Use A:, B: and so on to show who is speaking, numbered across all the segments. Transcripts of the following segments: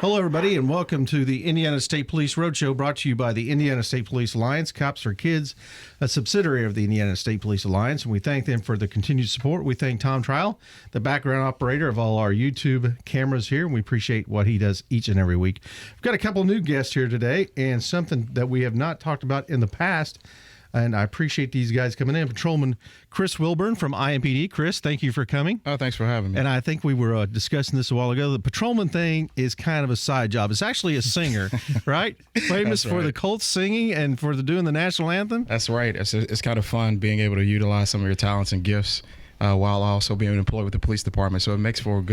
A: Hello, everybody, and welcome to the Indiana State Police Roadshow, brought to you by the Indiana State Police Alliance, Cops for Kids, a subsidiary of the Indiana State Police Alliance, and we thank them for the continued support. We thank Tom Trial, the background operator of all our YouTube cameras here, and we appreciate what he does each and every week. We've got a couple new guests here today, and something that we have not talked about in the past, and I appreciate these guys coming in. Patrolman Chris Wilburn from IMPD. Chris, thank you for coming.
B: Oh, thanks for having me.
A: And I think we were discussing this a while ago. The patrolman thing is kind of a side job. It's actually a singer, right? Famous for the Colts singing and for doing the national anthem.
B: That's right. It's kind of fun being able to utilize some of your talents and gifts while also being employed with the police department. So it makes for a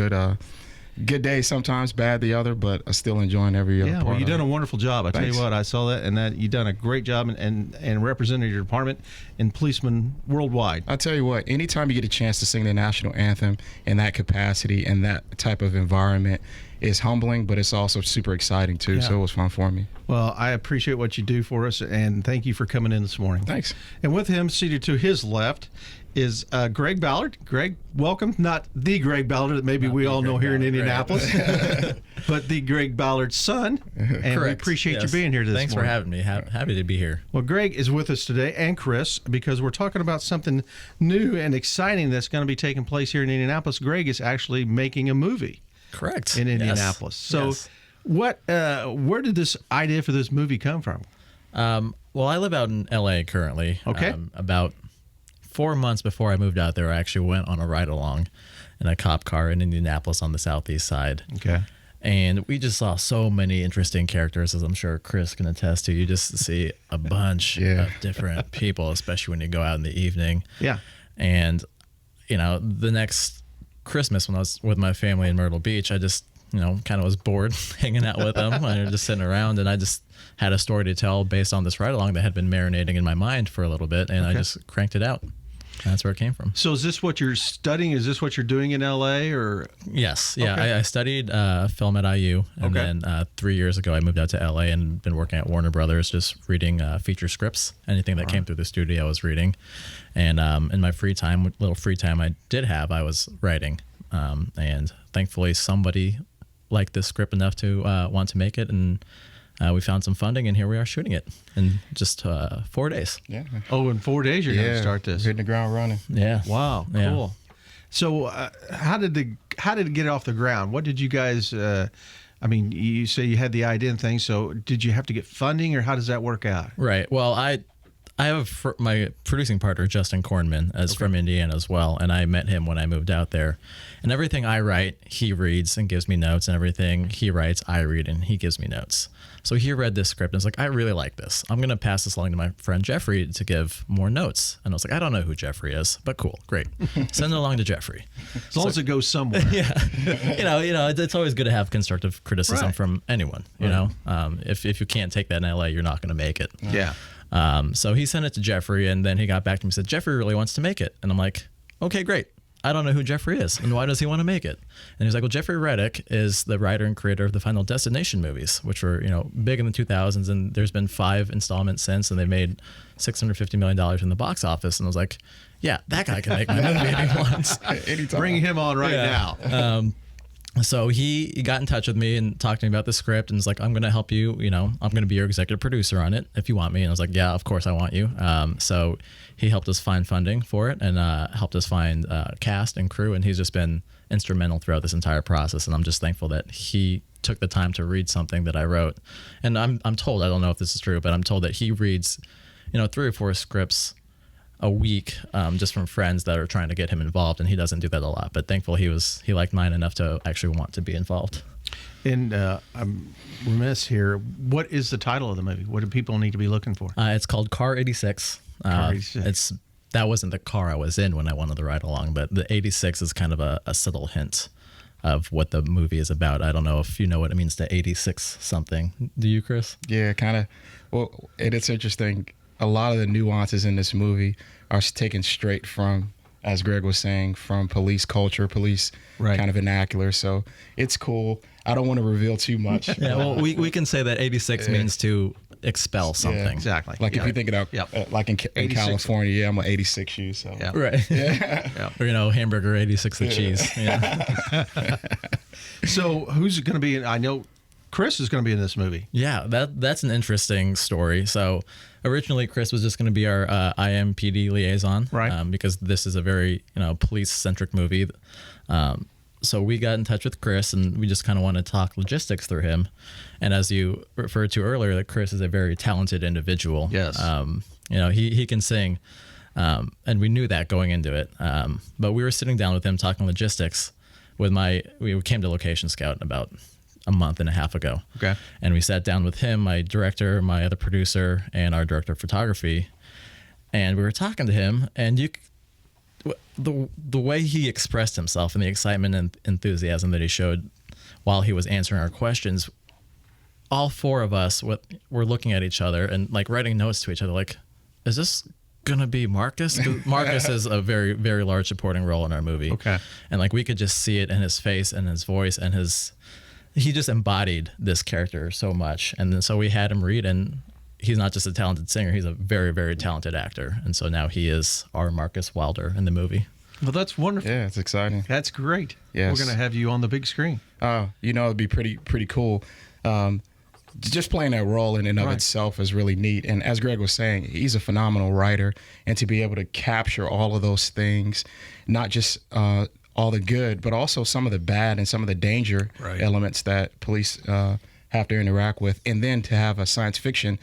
B: good day sometimes, bad the other, but I still enjoying every other part.
A: Yeah, well, you've done a wonderful job. I
B: Thanks.
A: tell you what, I saw that, and that you've done a great job and represented your department and policemen worldwide.
B: I tell you what, anytime you get a chance to sing the national anthem in that capacity and that type of environment is humbling, but it's also super exciting too. Yeah. So it was fun for me.
A: Well, I appreciate what you do for us, and thank you for coming in this morning.
B: Thanks.
A: And with him, seated to his left, is Greg Ballard. Greg, welcome. Not the Greg Ballard that maybe we all know here in Indianapolis, but the Greg Ballard's son. And
C: Correct.
A: we appreciate you being here this morning.
C: Thanks for having me. Happy to be here.
A: Well, Greg is with us today, and Chris, because we're talking about something new and exciting that's going to be taking place here in Indianapolis. Greg is actually making a movie.
C: Correct.
A: In Indianapolis.
C: Yes.
A: So where did this idea for this movie come from?
C: Well, I live out in LA currently.
A: Okay.
C: About 4 months before I moved out there, I actually went on a ride along in a cop car in Indianapolis on the southeast side.
A: Okay.
C: And we just saw so many interesting characters, as I'm sure Chris can attest to. You just see a bunch of different people, especially when you go out in the evening.
A: Yeah.
C: And, the next Christmas when I was with my family in Myrtle Beach, I just, kind of was bored hanging out with them. I was just sitting around, and I just had a story to tell based on this ride-along that had been marinating in my mind for a little bit, and I just cranked it out. That's where it came from.
A: So is this what you're studying? Is this what you're doing in L.A.? Or?
C: Yes. Yeah, okay. I studied film at IU, and then 3 years ago I moved out to L.A. and been working at Warner Brothers, just reading feature scripts. Anything that came through the studio I was reading. And in my little free time I did have, I was writing. And thankfully somebody liked this script enough to want to make it, and we found some funding, and here we are shooting it in just 4 days.
B: Yeah.
A: Oh, in 4 days you're going to start this.
B: Hitting the ground running.
C: Yeah.
A: Wow. Cool.
C: Yeah.
A: So how did it get off the ground? What did you guys? You say you had the idea and things. So did you have to get funding, or how does that work out?
C: Right. Well, I have my producing partner, Justin Kornman, is from Indiana as well, and I met him when I moved out there. And everything I write, he reads and gives me notes, and everything he writes, I read and he gives me notes. So he read this script and was like, I really like this. I'm going to pass this along to my friend Jeffrey to give more notes. And I was like, I don't know who Jeffrey is, but cool, great. Send it along to Jeffrey.
A: As long as it goes somewhere.
C: Yeah. It's always good to have constructive criticism from anyone, you know. If you can't take that in LA, you're not going to make it.
A: Yeah.
C: So he sent it to Jeffrey, and then he got back to me and said, Jeffrey really wants to make it. And I'm like, okay, great. I don't know who Jeffrey is, and why does he want to make it? And he's like, well, Jeffrey Reddick is the writer and creator of the Final Destination movies, which were, big in the 2000s, and there's been 5 installments since, and they made $650 million in the box office. And I was like, yeah, that guy can make my movie if he wants.
A: Bring him on now.
C: So he got in touch with me and talked to me about the script, and was like, I'm going to help you, I'm going to be your executive producer on it if you want me. And I was like, yeah, of course I want you. So he helped us find funding for it, and helped us find cast and crew, and he's just been instrumental throughout this entire process. And I'm just thankful that he took the time to read something that I wrote. And I'm told, I don't know if this is true, but I'm told that he reads, 3 or 4 scripts a week, just from friends that are trying to get him involved, and he doesn't do that a lot. But thankful he liked mine enough to actually want to be involved.
A: And I'm remiss here. What is the title of the movie? What do people need to be looking for?
C: It's called Car 86.
A: Car 86.
C: That wasn't the car I was in when I wanted to ride along, but the 86 is kind of a subtle hint of what the movie is about. I don't know if you know what it means to 86 something. Do you, Chris?
B: Yeah, kind of. Well, it's interesting. A lot of the nuances in this movie are taken straight from, as Greg was saying, from police culture, police kind of vernacular. So it's cool. I don't want to reveal too much.
C: Yeah, well, we can say that 86 means to expel something.
A: Yeah, exactly.
B: Like if you think about, like in California, I'm an 86 you. So.
A: Yeah.
C: Right. Yeah. Or, hamburger 86 the cheese. Yeah.
A: So who's going to be, I know Chris is going to be in this movie.
C: Yeah, that's an interesting story. So originally, Chris was just going to be our IMPD liaison,
A: right?
C: Because this is a very police-centric movie. So we got in touch with Chris, and we just kind of want to talk logistics through him. And as you referred to earlier, that Chris is a very talented individual.
A: Yes.
C: He can sing, and we knew that going into it. But we were sitting down with him talking logistics. We came to Location Scout about a month and a half ago.
A: Okay.
C: And we sat down with him, my director, my other producer, and our director of photography, and we were talking to him, and the way he expressed himself and the excitement and enthusiasm that he showed while he was answering our questions, all four of us were looking at each other and like writing notes to each other, like, is this gonna be Marcus? 'Cause Marcus is a very, very large supporting role in our movie.
A: Okay.
C: And like we could just see it in his face and his voice and he just embodied this character so much. And then so we had him read, and he's not just a talented singer, he's a very, very talented actor. And so now he is our Marcus Wilder in the movie.
A: Well, that's wonderful.
B: Yeah, it's exciting.
A: That's great.
B: Yes.
A: We're going to have you on the big screen.
B: It'd be pretty cool. Just playing that role in and of itself is really neat. And as Greg was saying, he's a phenomenal writer, and to be able to capture all of those things, not just all the good, but also some of the bad and some of the danger elements that police have to interact with, and then to have a science fiction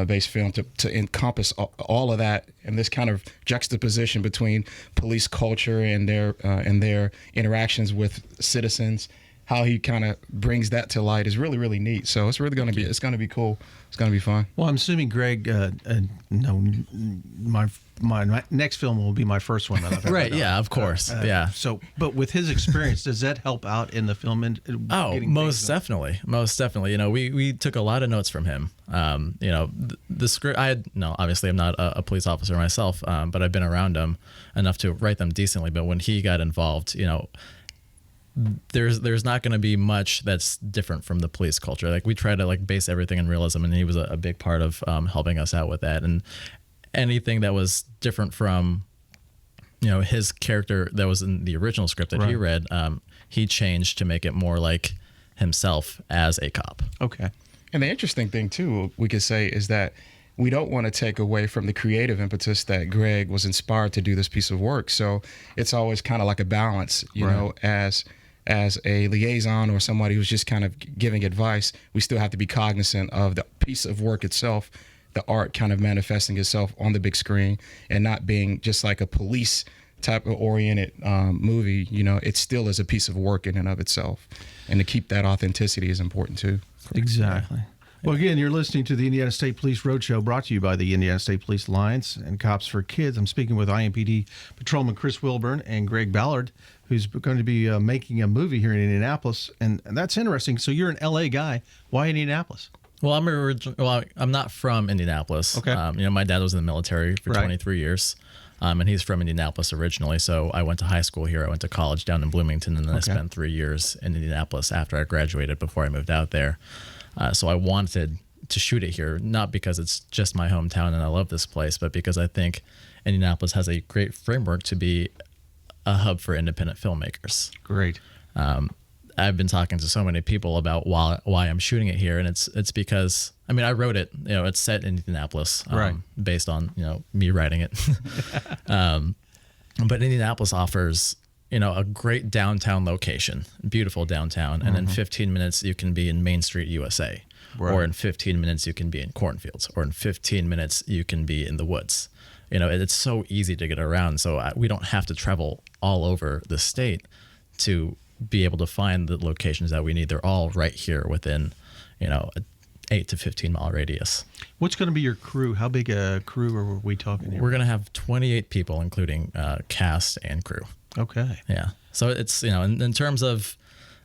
B: based film to encompass all of that, and this kind of juxtaposition between police culture and their interactions with citizens, how he kind of brings that to light is really, really neat. So it's really going to be, it's going to be cool. It's going to be fun.
A: Well, I'm assuming Greg, my next film will be my first one that I've ever
C: Right.
A: done.
C: Yeah, of course. Yeah.
A: So, but with his experience, does that help out in the film?
C: Most definitely. We took a lot of notes from him. The script, obviously I'm not a police officer myself, but I've been around him enough to write them decently. But when he got involved, there's not going to be much that's different from the police culture. Like we try to base everything in realism, and he was a big part of helping us out with that. And anything that was different from his character that was in the original script that he read, he changed to make it more like himself as a cop.
A: Okay.
B: And the interesting thing too, we could say, is that we don't want to take away from the creative impetus that Greg was inspired to do this piece of work. So it's always kind of like a balance, as a liaison or somebody who's just kind of giving advice. We still have to be cognizant of the piece of work itself, the art kind of manifesting itself on the big screen, and not being just like a police type of oriented movie. It still is a piece of work in and of itself, and to keep that authenticity is important too.
A: Exactly. Well, again, you're listening to the Indiana State Police Roadshow, brought to you by the Indiana State Police Alliance and Cops for Kids. I'm speaking with IMPD Patrolman Chris Wilburn and Greg Ballard, who's going to be making a movie here in Indianapolis, and that's interesting. So you're an LA guy. Why Indianapolis?
C: Well, I'm not from Indianapolis.
A: Okay.
C: My dad was in the military for 23 years, and he's from Indianapolis originally. So I went to high school here. I went to college down in Bloomington, and then I spent 3 years in Indianapolis after I graduated before I moved out there. So I wanted to shoot it here, not because it's just my hometown and I love this place, but because I think Indianapolis has a great framework to be a hub for independent filmmakers.
A: Great.
C: I've been talking to so many people about why I'm shooting it here, and it's because I wrote it. It's set in Indianapolis, based on me writing it. But Indianapolis offers a great downtown location, beautiful downtown, and in 15 minutes you can be in Main Street, USA, or in 15 minutes you can be in cornfields, or in 15 minutes you can be in the woods. It's so easy to get around, so we don't have to travel all over the state to be able to find the locations that we need. They're all right here within, a 8 to 15 mile radius.
A: What's going to be your crew? How big a crew are we talking here?
C: We're going to have 28 people, including cast and crew.
A: Okay.
C: Yeah. So it's, in terms of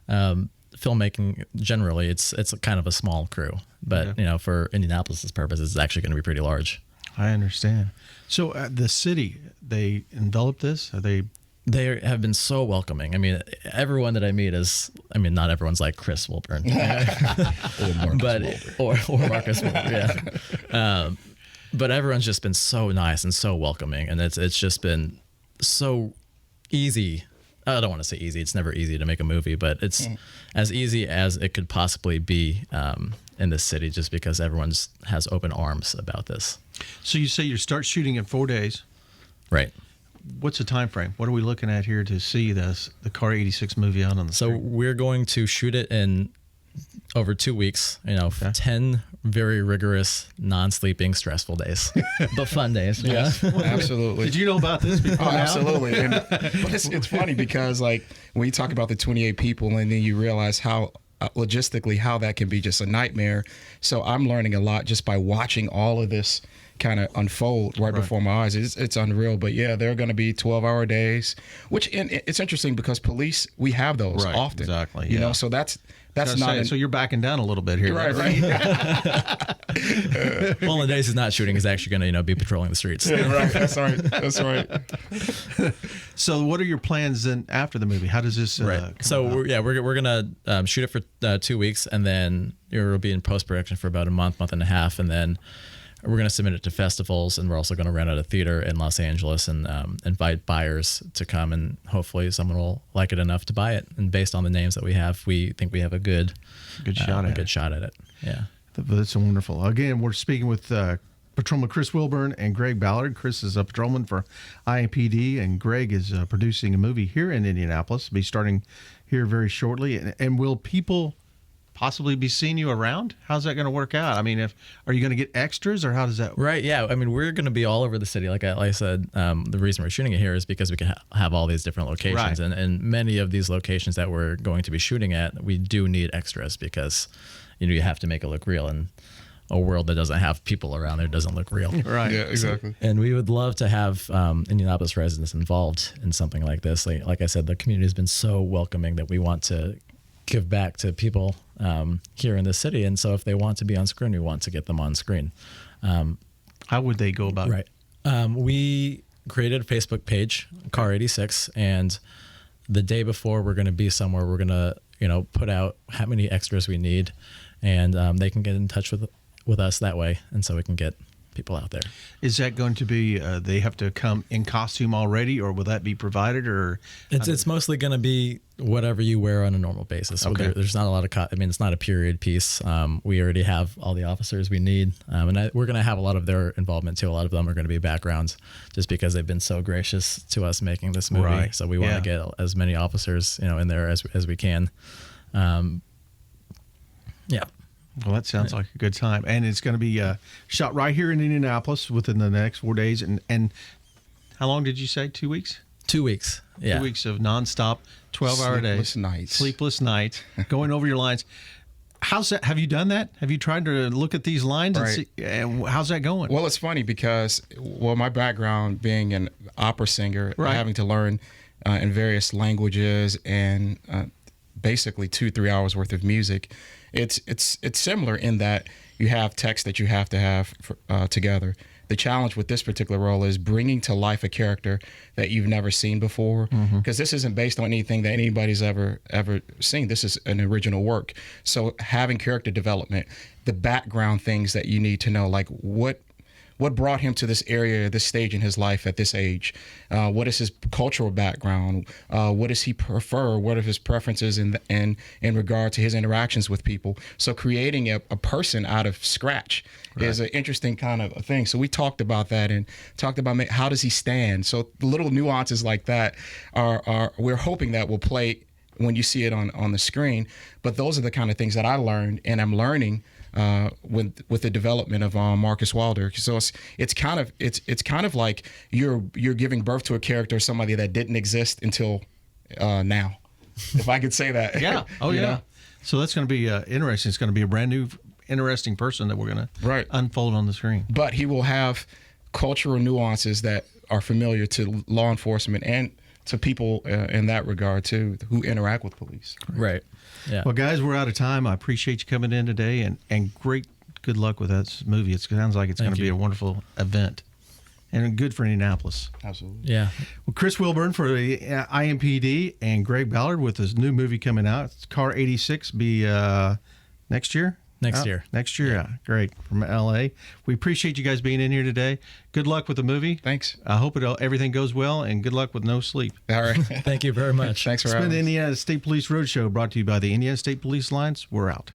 C: filmmaking generally, it's kind of a small crew, but for Indianapolis's purposes, it's actually going to be pretty large.
A: I understand. So the city, they envelop this? Are they?
C: They have been so welcoming. Everyone that I meet is, not everyone's like Chris Wilburn, or Marcus Wilburn, yeah. But everyone's just been so nice and so welcoming, and it's just been so easy I don't want to say easy. It's never easy to make a movie, but it's as easy as it could possibly be in this city, just because everyone has open arms about this.
A: So you say you start shooting in 4 days.
C: Right.
A: What's the time frame? What are we looking at here to see the Car 86 movie out on the
C: So
A: screen?
C: we're going to shoot it in over 2 weeks, 10 very rigorous, non-sleeping, stressful days, but fun days.
B: Yes, absolutely.
A: Did you know about this before?
B: Oh,
A: now?
B: absolutely. But it's funny because like when you talk about the 28 people and then you realize how logistically how that can be just a nightmare. So I'm learning a lot just by watching all of this kind of unfold right before my eyes. It's unreal. But yeah, there are going to be 12-hour days, and it's interesting because police, we have those often.
A: Exactly.
B: You know, so that's not.
A: So you're backing down a little bit here.
B: Right.
C: One of the days he's not shooting is actually going to be patrolling the streets.
B: Right. That's right. That's right.
A: So what are your plans then after the movie? How does this come
C: So
A: about?
C: we're gonna shoot it for 2 weeks, and then it'll be in post-production for about a month and a half, and then we're going to submit it to festivals, and we're also going to rent out a theater in Los Angeles and invite buyers to come, and hopefully someone will like it enough to buy it. And based on the names that we have, we think we have a good shot at it. Yeah.
A: That's wonderful. Again, we're speaking with Patrolman Chris Wilburn and Greg Ballard. Chris is a patrolman for IMPD, and Greg is producing a movie here in Indianapolis. It'll be starting here very shortly. And will people possibly be seeing you around? How's that going to work out? I mean, are you going to get extras, or how does that work?
C: Right, yeah. I mean, we're going to be all over the city. Like I said, the reason we're shooting it here is because we can have all these different locations.
A: Right.
C: And many of these locations that we're going to be shooting at, we do need extras because, you have to make it look real. And a world that doesn't have people around there doesn't look real.
A: Right.
B: Yeah, exactly.
C: And we would love to have Indianapolis residents involved in something like this. Like I said, the community has been so welcoming that we want to give back to people here in the city. And so if they want to be on screen, we want to get them on screen.
A: How would they go about it?
C: Right. We created a Facebook page, Car 86, and the day before we're going to be somewhere, we're going to, put out how many extras we need, and they can get in touch with us that way. And so we can get people out there.
A: Is that going to be, they have to come in costume already, or will that be provided? Or
C: It's mostly going to be whatever you wear on a normal basis.
A: Okay.
C: There's not a lot of, it's not a period piece. We already have all the officers we need. And we're going to have a lot of their involvement too. A lot of them are going to be backgrounds just because they've been so gracious to us making this movie.
A: Right.
C: So we want to get as many officers, in there as we can. Yeah.
A: Well, that sounds like a good time. And it's going to be shot right here in Indianapolis within the next 4 days. And how long did you say? 2 weeks?
C: 2 weeks. Yeah.
A: 2 weeks of nonstop, 12-hour days. Sleepless nights. Going over your lines. How's that? Have you done that? Have you tried to look at these lines and see? And how's that going?
B: Well, it's funny because, my background being an opera singer, having to learn in various languages and basically 2-3 hours worth of music, it's similar in that you have text that you have to have together. The challenge with this particular role is bringing to life a character that you've never seen before, because this isn't based on anything that anybody's ever seen. This is an original work. So having character development, the background things that you need to know, like what brought him to this area, this stage in his life at this age? What is his cultural background? What does he prefer? What are his preferences in regard to his interactions with people? So creating a person out of scratch is an interesting kind of a thing. So we talked about that and talked about how does he stand? So little nuances like that are we're hoping that will play when you see it on the screen. But those are the kind of things that I learned and I'm learning with the development of Marcus Wilder. So it's kind of like you're giving birth to a character, somebody that didn't exist until now, if I could say that.
A: Yeah. Oh yeah. So that's going to be interesting. It's going to be a brand new, interesting person that we're going to unfold on the screen.
B: But he will have cultural nuances that are familiar to law enforcement and to people in that regard too, who interact with police.
C: Right. Yeah.
A: Well, guys, we're out of time. I appreciate you coming in today, and good luck with that movie. It sounds like it's going to be a wonderful event, and good for Indianapolis.
B: Absolutely.
C: Yeah.
A: Well, Chris Wilburn for the IMPD and Greg Ballard with his new movie coming out. It's Car 86, be next year.
C: Next year.
A: Next year, yeah. Great. From L.A. We appreciate you guys being in here today. Good luck with the movie.
B: Thanks.
A: I hope everything goes well, and good luck with no sleep.
B: All right.
C: Thank you very much.
B: Thanks for
A: It's
B: having
A: been the
B: us.
A: Indiana State Police Roadshow, brought to you by the Indiana State Police Alliance. We're out.